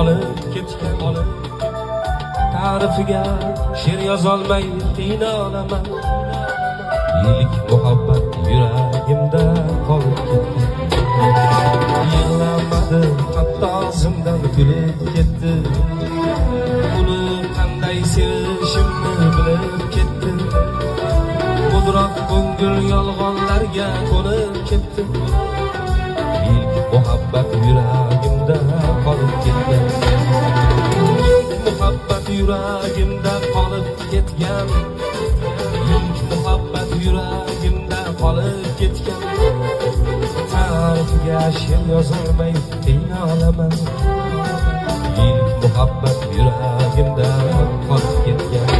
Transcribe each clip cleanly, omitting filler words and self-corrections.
olib ketgan. Ta'rifiga she'r yozolmay qiynalaman. İlk muhabbet yuragimda qolib ketgan. Yig'lamadim, hatto o'zimdan kulib ketdi. Uni qanday sevishimni bilib ketdi. Mudroq ko'ngil yolg'onlarga ko'nib ketdi. İlk muhabbet yuragimda qolib ketgan. İlk muhabbet yuragimda qolib ketgan. İlk muhabbet yuragimda qolib ketgan. Ta'rifiga she'r yozolmay qiynalaman. İlk muhabbet yuragimda qolib ketgan.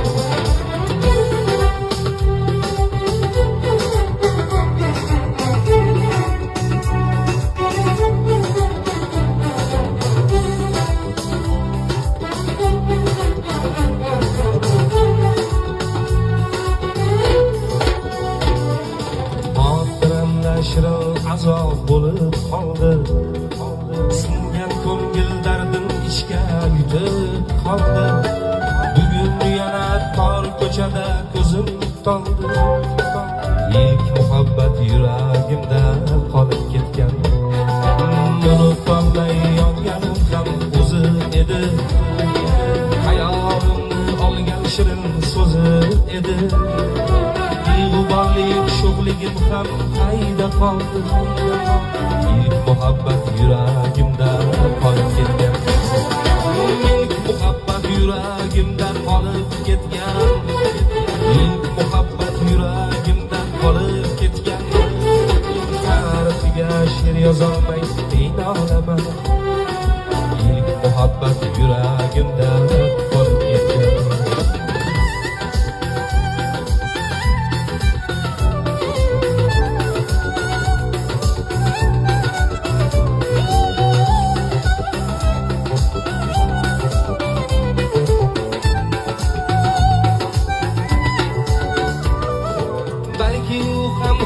Shirin azob bo'lib qoldi. Singan ko'ngil dardim ichga yutib qoldi. Bugun yana tor ko'chada ko'zim toldi. İlk muhabbet yuragimda qolib ketgan. Unutolmay yonganim ham o'zi edi. Hayolimni olgan shirin so'zi edi. G'uborlik sho'xligim ham qayda qoldi. İlk muhabbet yuragimda qolib ketgan. İlk muhabbet yuragimda qolib ketgan. İlk muhabbet yuragimda qolib ketgan. Ta'rifiga she'r yozolmay qiynalaman. İlk muhabbet yuragimda qolib ketgan.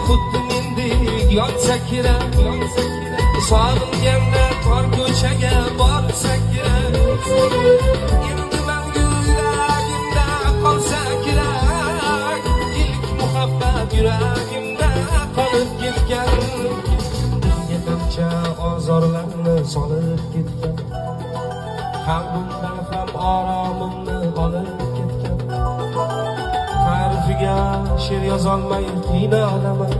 Xuddi mendek yotsa kerak, sog'inganda tor ko'chaga borsa kerak. Endi mangu yuragimda qolsa kerak. İlk muhabbet yuragimda qolib ketgan. Menga qancha ozorlarni solib ketgan. Qalbimdan ham oromimni olib ketgan. Ta'rifiga she'r yozolmay qiynalaman.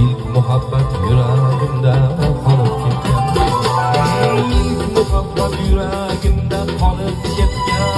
İlk muhabbet yuragimda qolib ketgan. İlk muhabbet yuragimda qolib ketgan.